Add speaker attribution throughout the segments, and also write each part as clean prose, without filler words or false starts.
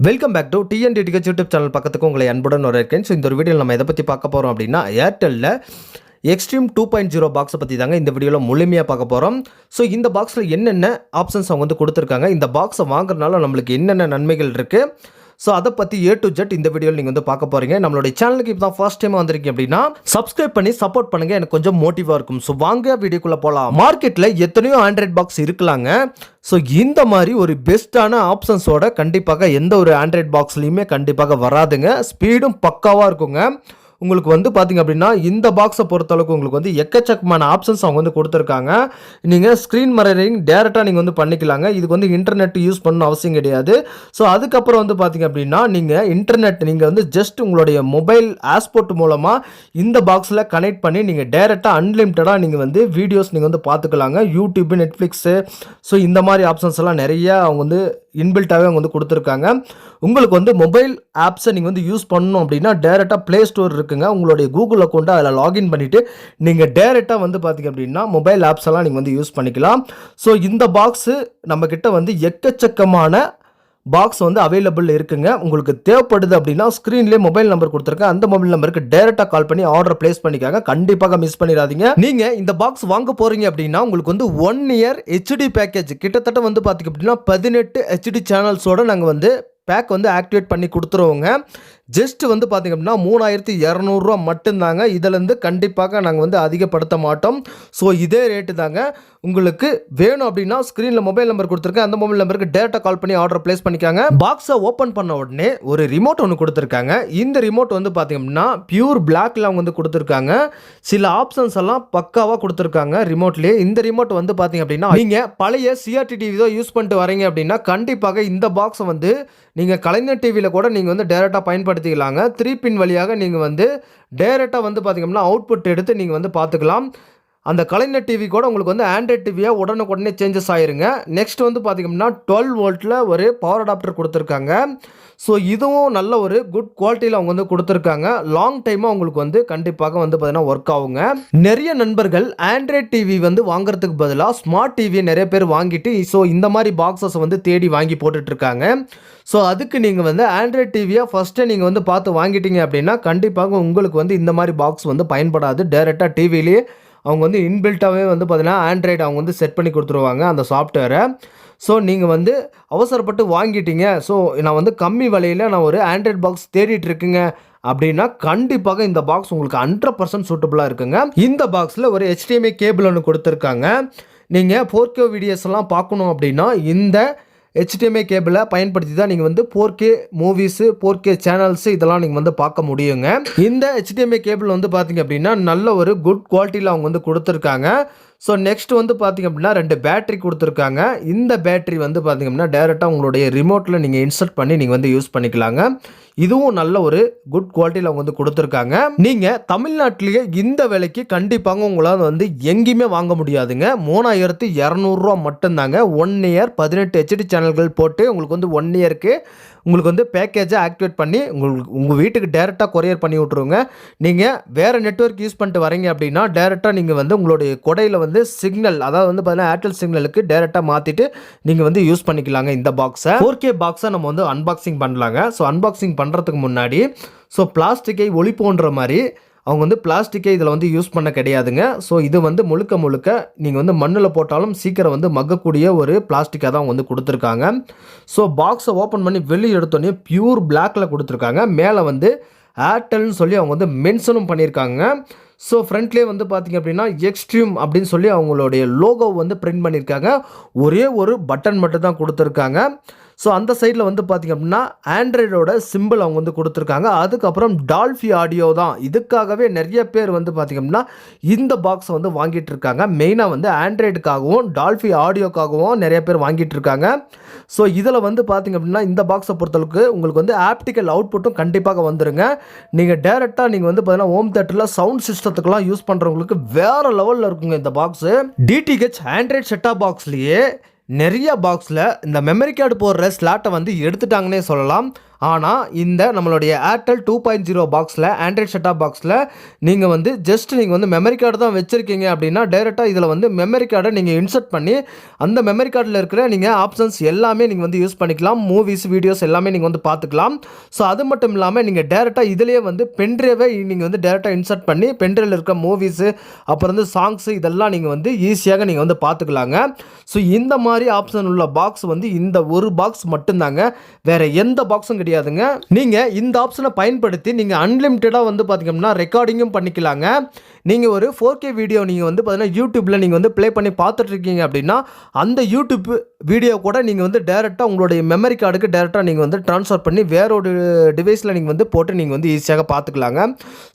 Speaker 1: Welcome back to TNDTH YouTube channel பக்கத்துக்கு உங்களை அன்புடன் வரவேற்கிறேன். ஸோ இந்த வீடியோவில் நம்ம எதை பற்றி பார்க்க போகிறோம் அப்படின்னா ஏர்டெல்லில் எக்ஸ்ட்ரீம் 2.0 பாக்ஸை பற்றி தாங்க இந்த வீடியோவில் முழுமையாக பார்க்க போகிறோம். ஸோ இந்த பாக்ஸில் என்னென்ன ஆப்ஷன்ஸ் அவங்க வந்து கொடுத்துருக்காங்க, இந்த பாக்ஸை வாங்குறதுனால நம்மளுக்கு என்னென்ன நன்மைகள் இருக்குது, ஸோ அதை பற்றி A to Z இந்த வீடியோவில் நீங்கள் வந்து பார்க்க போகிறீங்க. நம்மளுடைய சேனலுக்கு இப்போ தான் ஃபர்ஸ்ட் டைம் வந்திருக்கீங்க அப்படின்னா சப்ஸ்கிரைப் பண்ணி சப்போர்ட் பண்ணுங்கள், எனக்கு கொஞ்சம் மோட்டிவாக இருக்கும். ஸோ வாங்க வீடியோக்குள்ளே போகலாம். மார்க்கெட்டில் எத்தனையோ ஆண்ட்ராய்ட் பாக்ஸ் இருக்கலாங்க. ஸோ இந்த மாதிரி ஒரு பெஸ்ட்டான ஆப்ஷன்ஸோட கண்டிப்பாக எந்த ஒரு ஆண்ட்ராய்ட் பாக்ஸ்லையுமே கண்டிப்பாக வராதுங்க. ஸ்பீடும் பக்காவாக இருக்குங்க. உங்களுக்கு வந்து பார்த்திங்க அப்படின்னா இந்த பாக்ஸை பொறுத்தளவுக்கு உங்களுக்கு வந்து எக்கச்சக்கமான ஆப்ஷன்ஸ் அவங்க வந்து கொடுத்துருக்காங்க. நீங்கள் ஸ்க்ரீன் மிரரிங் டேரெக்டாக நீங்கள் வந்து பண்ணிக்கலாங்க. இதுக்கு வந்து இன்டர்நெட் யூஸ் பண்ணணும் அவசியம் கிடையாது. ஸோ அதுக்கப்புறம் வந்து பார்த்திங்க அப்படின்னா நீங்கள் இன்டர்நெட் நீங்கள் வந்து ஜஸ்ட் உங்களுடைய மொபைல் ஆஸ்போர்ட் மூலமாக இந்த பாக்ஸில் கனெக்ட் பண்ணி நீங்கள் டேரெக்டாக அன்லிமிட்டடாக நீங்கள் வந்து வீடியோஸ் நீங்கள் வந்து பார்த்துக்கலாங்க. யூடியூப், நெட்ஃப்ளிக்ஸு, ஸோ இந்த மாதிரி ஆப்ஷன்ஸ் எல்லாம் நிறைய அவங்க வந்து இன்பில்ட்டாகவே அவங்க வந்து கொடுத்துருக்காங்க. உங்களுக்கு வந்து மொபைல் ஆப்ஸை நீங்கள் வந்து யூஸ் பண்ணணும் அப்படின்னா டேரெக்டாக ப்ளே ஸ்டோர் இருக்குங்க. உங்களுடைய கூகுள் அக்கௌண்ட்டை அதில் லாகின் பண்ணிவிட்டு நீங்கள் டேரெக்டாக வந்து பார்த்திங்க அப்படின்னா மொபைல் ஆப்ஸ் எல்லாம் நீங்கள் வந்து யூஸ் பண்ணிக்கலாம். ஸோ இந்த பாக்ஸு நம்மக்கிட்ட வந்து எக்கச்சக்கமான பாக்ஸ் வந்து அவைலபிள் இருக்குங்க. உங்களுக்கு தேவைப்படுது அப்படின்னா ஸ்க்ரீன்லேயே மொபைல் நம்பர் கொடுத்துருக்கேன். அந்த மொபைல் நம்பருக்கு டேரெக்டாக கால் பண்ணி ஆர்டர் பிளேஸ் பண்ணிக்காங்க. கண்டிப்பாக மிஸ் பண்ணிடாதீங்க. நீங்கள் இந்த பாக்ஸ் வாங்க போகிறீங்க அப்படின்னா உங்களுக்கு வந்து 1 year HD பேக்கேஜ் கிட்டத்தட்ட வந்து பார்த்திங்க அப்படின்னா 18 HD சேனல்ஸோடு நாங்கள் வந்து பேக் வந்து ஆக்டிவேட் பண்ணி கொடுத்துருவோங்க. ஜஸ்ட் வந்து பார்த்திங்க அப்படின்னா 3200 மட்டும்தாங்க. இதிலேருந்து கண்டிப்பாக நாங்கள் வந்து அதிகப்படுத்த மாட்டோம். ஸோ இதே ரேட்டு தாங்க. உங்களுக்கு வேணும் அப்படின்னா ஸ்க்ரீனில் மொபைல் நம்பர் கொடுத்துருக்கேன். அந்த மொபைல் நம்பருக்கு டேரெக்டாக கால் பண்ணி ஆர்டர் பிளேஸ் பண்ணிக்காங்க. பாக்ஸை ஓப்பன் பண்ண உடனே ஒரு ரிமோட் ஒன்று கொடுத்துருக்காங்க. இந்த ரிமோட் வந்து பார்த்திங்க அப்படின்னா பியூர் பிளாக்ல அவங்க வந்து கொடுத்துருக்காங்க. சில ஆப்ஷன்ஸ் எல்லாம் பக்காவாக கொடுத்துருக்காங்க ரிமோட்லேயே. இந்த ரிமோட் வந்து பார்த்திங்க அப்படின்னா நீங்கள் பழைய CRT டிவி தான் யூஸ் பண்ணிட்டு வரீங்க அப்படின்னா கண்டிப்பாக இந்த பாக்ஸை வந்து நீங்கள் கலைஞர் டிவியில் கூட நீங்கள் வந்து டேரெக்டாக பயன்படுத்திக்கலாங்க. 3 பின் வழியாக நீங்கள் வந்து டேரெக்டாக வந்து பார்த்திங்கன்னா அவுட்புட் எடுத்து நீங்கள் வந்து பார்த்துக்கலாம். அந்த கலைஞர் டிவி கூட உங்களுக்கு வந்து ஆண்ட்ராய்ட் டிவியாக உடனுக்குடனே சேஞ்சஸ் ஆயிருங்க. நெக்ஸ்ட் வந்து பார்த்திங்கன்னா 12 வோல்ட்டில் ஒரு பவர் அடாப்டர் கொடுத்துருக்காங்க. ஸோ இதுவும் நல்ல ஒரு குட் குவாலிட்டியில் அவங்க வந்து கொடுத்துருக்காங்க. லாங் டைமாக உங்களுக்கு வந்து கண்டிப்பாக வந்து பார்த்தீங்கன்னா ஒர்க் ஆகுங்க. நிறைய நண்பர்கள் ஆண்ட்ராய்ட் டிவி வந்து வாங்குறதுக்கு பதிலாக ஸ்மார்ட் டிவியை நிறைய பேர் வாங்கிட்டு ஸோ இந்த மாதிரி பாக்ஸஸ் வந்து தேடி வாங்கி போட்டுட்ருக்காங்க. ஸோ அதுக்கு நீங்கள் வந்து ஆண்ட்ராய்ட் டிவியை ஃபஸ்ட்டே நீங்கள் வந்து பார்த்து வாங்கிட்டீங்க அப்படின்னா கண்டிப்பாக உங்களுக்கு வந்து இந்த மாதிரி பாக்ஸ் வந்து பயன்படாது. டேரெக்டாக டிவிலேயே அவங்க வந்து இன்பில்ட்டாகவே வந்து பார்த்தீங்கன்னா ஆண்ட்ராய்டு அவங்க வந்து செட் பண்ணி கொடுத்துருவாங்க அந்த சாஃப்ட்வேரை. ஸோ நீங்கள் வந்து அவசரப்பட்டு வாங்கிட்டீங்க, ஸோ நான் வந்து கம்மி விலையில் நான் ஒரு ஆண்ட்ராய்ட் பாக்ஸ் தேடிட்டு இருக்குங்க அப்படின்னா கண்டிப்பாக இந்த பாக்ஸ் உங்களுக்கு 100% சூட்டபுளாக இருக்குங்க. இந்த பாக்ஸில் ஒரு HDMI கேபிள் ஒன்று கொடுத்துருக்காங்க. நீங்கள் 4K வீடியோஸ் எல்லாம் பார்க்கணும் அப்படின்னா இந்த HDMI கேபிளை பயன்படுத்தி தான் நீங்கள் வந்து 4K மூவிஸு, 4K சேனல்ஸு இதெல்லாம் நீங்கள் வந்து பார்க்க முடியுங்க. இந்த HDMI கேபிள் வந்து பார்த்திங்க அப்படின்னா நல்ல ஒரு குட் குவாலிட்டியில் அவங்க வந்து கொடுத்துருக்காங்க. ஸோ நெக்ஸ்ட் வந்து பார்த்திங்க அப்படின்னா 2 பேட்டரி கொடுத்துருக்காங்க. இந்த பேட்டரி வந்து பார்த்திங்க அப்படின்னா டேரெக்டாக உங்களுடைய ரிமோட்டில் நீங்கள் இன்சர்ட் பண்ணி நீங்கள் வந்து யூஸ் பண்ணிக்கலாங்க. இதுவும் நல்ல ஒரு குட் குவாலிட்டியில் அவங்க வந்து கொடுத்துருக்காங்க. நீங்கள் தமிழ்நாட்டிலேயே இந்த விலைக்கு கண்டிப்பாக உங்களால் வந்து எங்கேயுமே வாங்க முடியாதுங்க. 3200 மட்டும்தாங்க. 1 year 18 HD சேனல்கள் போட்டு உங்களுக்கு வந்து 1 yearக்கு உங்களுக்கு வந்து பேக்கேஜை ஆக்டிவேட் பண்ணி உங்கள் வீட்டுக்கு டேரெக்டாக கொரியர் பண்ணி விட்ருவோங்க. நீங்கள் வேறு நெட்வொர்க் யூஸ் பண்ணிட்டு வரீங்க அப்படின்னா டேரெக்டாக நீங்கள் வந்து உங்களுடைய கொடையில் வந்து சிக்னல், அதாவது வந்து பார்த்தீங்கன்னா ஏர்டெல் சிக்னலுக்கு டேரெக்டாக மாற்றிட்டு நீங்கள் வந்து யூஸ் பண்ணிக்கலாங்க. இந்த பாக்ஸை 4K பாக்ஸை நம்ம வந்து அன்பாக்சிங் பண்ணலாங்க. ஸோ அன்பாக்சிங் பண்ணுறதுக்கு முன்னாடி ஸோ பிளாஸ்டிக்கை ஒளி போன்ற மாதிரி அவங்க வந்து பிளாஸ்டிக்கை இதில் வந்து யூஸ் பண்ண கிடையாதுங்க. ஸோ இது வந்து முழுக்க நீங்கள் வந்து மண்ணில் போட்டாலும் சீக்கிரம் வந்து மக்கக்கூடிய ஒரு பிளாஸ்டிக்காக தான் அவங்க வந்து கொடுத்துருக்காங்க. ஸோ பாக்ஸை ஓப்பன் பண்ணி வெளியே எடுத்தோடனே பியூர் பிளாக்ல கொடுத்துருக்காங்க. மேலே வந்து ஏர்டெல்னு சொல்லி அவங்க வந்து மென்ஷனும் பண்ணியிருக்காங்க. ஸோ ஃப்ரண்ட்லேயே வந்து பார்த்திங்க அப்படின்னா எக்ஸ்ட்ரீம் அப்படின்னு சொல்லி அவங்களுடைய லோகோ வந்து பிரிண்ட் பண்ணியிருக்காங்க. ஒரே ஒரு பட்டன் மட்டும் தான் கொடுத்துருக்காங்க. ஸோ அந்த சைடில் வந்து பார்த்திங்க அப்படின்னா ஆண்ட்ராய்டோட சிம்பிள் அவங்க வந்து கொடுத்துருக்காங்க. அதுக்கப்புறம் டால்ஃபி ஆடியோ தான். இதுக்காகவே நிறைய பேர் வந்து பார்த்திங்க அப்படின்னா இந்த பாக்ஸை வந்து வாங்கிட்டு இருக்காங்க. மெயினாக வந்து ஆண்ட்ராய்டுக்காகவும் டால்ஃபி ஆடியோக்காகவும் நிறைய பேர் வாங்கிட்டு இருக்காங்க. ஸோ இதில் வந்து பார்த்திங்க அப்படின்னா இந்த பாக்ஸை பொறுத்தளவுக்கு உங்களுக்கு வந்து ஆப்டிக்கல் அவுட்புட்டும் கண்டிப்பாக வந்துருங்க. நீங்கள் டேரெக்டாக நீங்கள் வந்து பார்த்தீங்கன்னா ஹோம் தேட்டரில் சவுண்ட் சிஸ்டத்துக்கெல்லாம் யூஸ் பண்ணுறவங்களுக்கு வேறு லெவலில் இருக்குங்க இந்த பாக்ஸு. DTH ஆண்ட்ராய்ட் செட்டாப் பாக்ஸ்லேயே நிறைய பாக்ஸில் இந்த மெமரி கார்டு போடுற ஸ்லாட்டை வந்து எடுத்துட்டாங்கன்னே சொல்லலாம். ஆனால் இந்த நம்மளுடைய ஏர்டெல் 2.0 பாக்ஸில் ஆண்ட்ராய்ட் செட்டாப் பாக்ஸில் நீங்கள் வந்து ஜஸ்ட் நீங்கள் வந்து மெமரி கார்டு தான் வச்சுருக்கீங்க அப்படின்னா டைரெக்டாக இதில் வந்து மெமரி கார்டை நீங்கள் இன்சர்ட் பண்ணி அந்த மெமரி கார்டில் இருக்கிற நீங்கள் ஆப்ஷன்ஸ் எல்லாமே நீங்கள் வந்து யூஸ் பண்ணிக்கலாம். மூவிஸ் வீடியோஸ் எல்லாமே நீங்கள் வந்து பார்த்துக்கலாம். ஸோ அது மட்டும் இல்லாமல் நீங்கள் டேரெக்டாக இதிலேயே வந்து பென்ட்ரைவை நீங்கள் வந்து டேரெக்டாக இன்சர்ட் பண்ணி பென்ட்ரைவில் இருக்க மூவிஸு அப்புறம் வந்து சாங்ஸு இதெல்லாம் நீங்கள் வந்து ஈஸியாக நீங்கள் வந்து பார்த்துக்கலாங்க. ஸோ இந்த மாதிரி ஆப்ஷன் உள்ள பாக்ஸ் வந்து இந்த ஒரு பாக்ஸ் மட்டும்தாங்க, வேறு எந்த பாக்ஸும் கிடையாதுங்க. நீங்கள் இந்த ஆப்ஷனை பயன்படுத்தி நீங்கள் அன்லிமிட்டடாக வந்து பார்த்தீங்கன்னா ரெக்கார்டிங்கும் பண்ணிக்கலாங்க. நீங்கள் ஒரு 4K வீடியோ நீங்கள் வந்து பார்த்தீங்கன்னா யூடியூப்பில் நீங்கள் வந்து ப்ளே பண்ணி பார்த்துட்ருக்கீங்க அப்படின்னா அந்த யூடியூப் வீடியோ கூட நீங்கள் வந்து டேரெக்டாக உங்களுடைய மெமரி கார்டுக்கு டேரெக்டாக நீங்கள் வந்து ட்ரான்ஸ்ஃபர் பண்ணி வேற ஒரு டிவைஸில் நீங்கள் வந்து போட்டு நீங்கள் வந்து ஈஸியாக பார்த்துக்கலாங்க.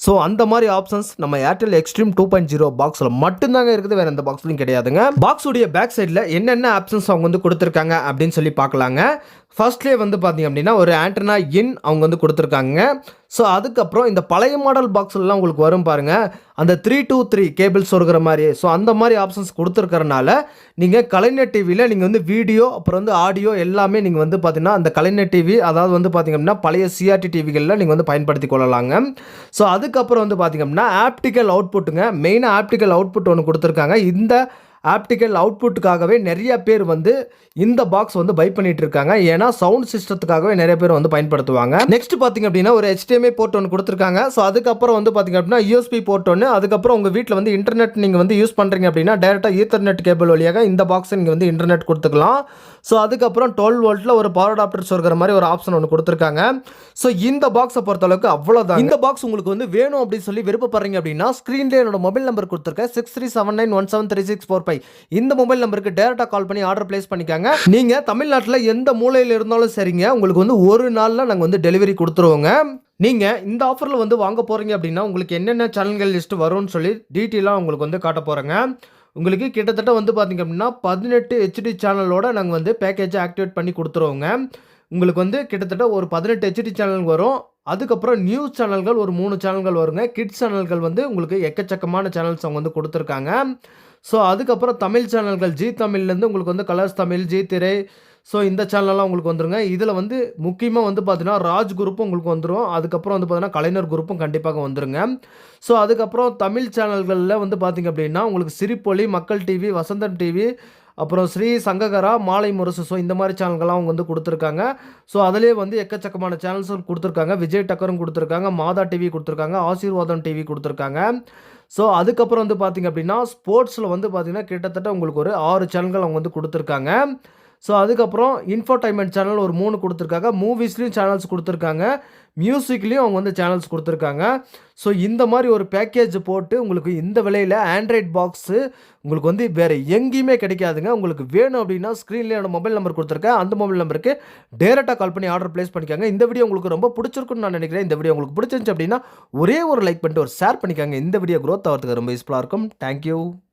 Speaker 1: ஸோ அந்த மாதிரி ஆப்ஷன்ஸ் நம்ம ஏர்டெல் எக்ஸ்ட்ரீம் 2.0 பாக்ஸில் மட்டும்தாங்க இருக்குது, வேறு எந்த பாக்ஸ்லையும் கிடையாதுங்க. பாக்ஸுடைய பேக் சைடில் என்னென்ன ஆப்ஷன்ஸ் அவங்க வந்து கொடுத்துருக்காங்க அப்படின்னு சொல்லி பார்க்கலாங்க. ஃபர்ஸ்ட்லேயே வந்து பார்த்தீங்க அப்படின்னா ஒரு ஆண்டனா இன் அவங்க வந்து கொடுத்துருக்காங்க. ஸோ அதுக்கப்புறம் இந்த பழைய மாடல் பாக்ஸ்லாம் உங்களுக்கு வரும் பாருங்கள், அந்த 3 to 3 கேபிள்ஸ் சொருகிற மாதிரி. ஸோ அந்த மாதிரி ஆப்ஷன்ஸ் கொடுத்துருக்கறனால நீங்கள் கலைஞர் டிவியில் நீங்கள் வந்து வீடியோ அப்புறம் வந்து ஆடியோ எல்லாமே நீங்கள் வந்து பார்த்தீங்கன்னா அந்த கலைஞர் டிவி அதாவது வந்து பார்த்தீங்க அப்படின்னா பழைய சிஆர்டி டிவிகளில் நீங்கள் வந்து பயன்படுத்தி கொள்ளலாங்க. ஸோ அதுக்கப்புறம் வந்து பார்த்தீங்க அப்படின்னா ஆப்டிக்கல் அவுட்புட்டுங்க, மெயினாக ஆப்டிக்கல் அவுட்புட் ஒன்று கொடுத்துருக்காங்க. இந்த ஆப்டிக்கல் அவுட்புட்டுக்காகவே நிறைய பேர் வந்து இந்த பாக்ஸ் வந்து பை பண்ணிட்டு இருக்காங்க. ஏன்னா சவுண்ட் சிஸ்டத்துக்காகவே நிறைய பேர் வந்து பயன்படுத்துவாங்க. நெக்ஸ்ட் பார்த்தீங்க அப்படின்னா ஒரு HDMI போர்ட் ஒன்று கொடுத்துருக்காங்க. ஸோ அதுக்கப்புறம் வந்து பார்த்தீங்க அப்படின்னா USB போர்ட் ஒன்று, அதுக்கப்புறம் உங்கள் வீட்டில் வந்து இன்டர்நெட் நீங்கள் வந்து யூஸ் பண்ணுறீங்க அப்படின்னா டேரெக்டாக ஈத்தர்நெட் கேபிள் வழியாக இந்த பாக்ஸை நீங்கள் வந்து இன்டர்நெட் கொடுத்துக்கலாம். ஸோ அதுக்கப்புறம் 12 வோல்ட்டில் ஒரு பவர் அடாப்டர் சொல்கிற மாதிரி ஒரு ஆப்ஷன் ஒன்று கொடுத்துருக்காங்க. ஸோ இந்த பாக்ஸை பொறுத்தளவுக்கு அவ்வளோதான். இந்த பாக்ஸ் உங்களுக்கு வந்து வேணும் அப்படின்னு சொல்லி விருப்பப்படுறீங்க அப்படின்னா ஸ்க்ரீன்லேயே என்னோட மொபைல் நம்பர் கொடுத்துருக்கேன் 6379173645. இந்த மொபைல் நம்பருக்கு டேரெக்டாக கால் பண்ணி ஆர்டர் பிளேஸ் பண்ணிக்காங்க. நீங்க தமிழ்நாட்டில் எந்த மூலையில் இருந்தாலும் சரிங்க, உங்களுக்கு வந்து ஒரு நாளில் நாங்கள் வந்து டெலிவரி கொடுத்துருவோங்க. நீங்க இந்த ஆஃபரில் வந்து வாங்க போறீங்க அப்படின்னா உங்களுக்கு என்னென்ன சேனல்கள் லிஸ்ட் வரும்னு சொல்லி டீட்டெயிலாக உங்களுக்கு வந்து காட்ட போறேங்க. உங்களுக்கு கிட்டத்தட்ட வந்து பார்த்தீங்க அப்படின்னா 18 HD சேனலோட நாங்கள் வந்து பேக்கேஜை ஆக்டிவேட் பண்ணி கொடுத்துருவோங்க. உங்களுக்கு வந்து கிட்டத்தட்ட ஒரு 18 HD சேனல் வரும். அதுக்கப்புறம் நியூஸ் சேனல்கள் ஒரு 3 சேனல்கள் வருங்க. கிட்ஸ் சேனல்கள் வந்து உங்களுக்கு எக்கச்சக்கமான சேனல்ஸ் அவங்க வந்து கொடுத்துருக்காங்க. ஸோ அதுக்கப்புறம் தமிழ் சேனல்கள் ஜி தமிழ்லேருந்து உங்களுக்கு வந்து கலர்ஸ் தமிழ், ஜி திரை, ஸோ இந்த சேனல்லாம் உங்களுக்கு வந்துருங்க. இதில் வந்து முக்கியமாக வந்து பார்த்தீங்கன்னா ராஜ் குரூப்பும் உங்களுக்கு வந்துடும். அதுக்கப்புறம் வந்து பார்த்தீங்கன்னா கலைஞர் குரூப்பும் கண்டிப்பாக வந்துருங்க. ஸோ அதுக்கப்புறம் தமிழ் சேனல்களில் வந்து பார்த்திங்க அப்படின்னா உங்களுக்கு சிரிப்பொலி, மக்கள் டிவி, வசந்தன் டிவி, அப்புறம் ஸ்ரீ சங்ககரா, மாலை முரசு, ஸோ இந்த மாதிரி சேனல்கள்லாம் அவங்க வந்து கொடுத்துருக்காங்க. ஸோ அதிலே வந்து எக்கச்சக்கமான சேனல்ஸும் கொடுத்துருக்காங்க. விஜய் டக்கரும் கொடுத்துருக்காங்க, மாதா டிவி கொடுத்துருக்காங்க, ஆசீர்வாதம் டிவி கொடுத்துருக்காங்க. ஸோ அதுக்கப்புறம் வந்து பார்த்திங்க அப்படின்னா ஸ்போர்ட்ஸில் வந்து பார்த்திங்கன்னா கிட்டத்தட்ட உங்களுக்கு ஒரு 6 சேனல்கள் அவங்க வந்து கொடுத்துருக்காங்க. ஸோ அதுக்கப்புறம் இன்ஃபோடைன்மெண்ட் சேனல் ஒரு 3 கொடுத்துருக்காங்க. மூவிஸ்லேயும் சேனல்ஸ் கொடுத்துருக்காங்க. மியூசிக்லேயும் அவங்க வந்து சேனல்ஸ் கொடுத்துருக்காங்க. ஸோ இந்த மாதிரி ஒரு பேக்கேஜ் போட்டு உங்களுக்கு இந்த விலையில் ஆண்ட்ராய்ட் பாக்ஸு உங்களுக்கு வந்து வேறு எங்கேயுமே கிடைக்காதுங்க. உங்களுக்கு வேணும் அப்படின்னா ஸ்க்ரீனில் என்னோட மொபைல் நம்பர் கொடுத்துருக்கேன். அந்த மொபைல் நம்பருக்கு டேரெக்டாக கால் பண்ணி ஆர்டர் பிளேஸ் பண்ணிக்காங்க. இந்த வீடியோ உங்களுக்கு ரொம்ப பிடிச்சிருக்குன்னு நான் நினைக்கிறேன். இந்த வீடியோ உங்களுக்கு பிடிச்சிருந்துச்சு அப்படின்னா ஒரே ஒரு லைக் பண்ணிட்டு ஒரு ஷேர் பண்ணிக்காங்க. இந்த வீடியோ க்ரோத் ஆகிறதுக்கு ரொம்ப யூஸ்ஃபுல்லாக இருக்கும். தேங்க்யூ.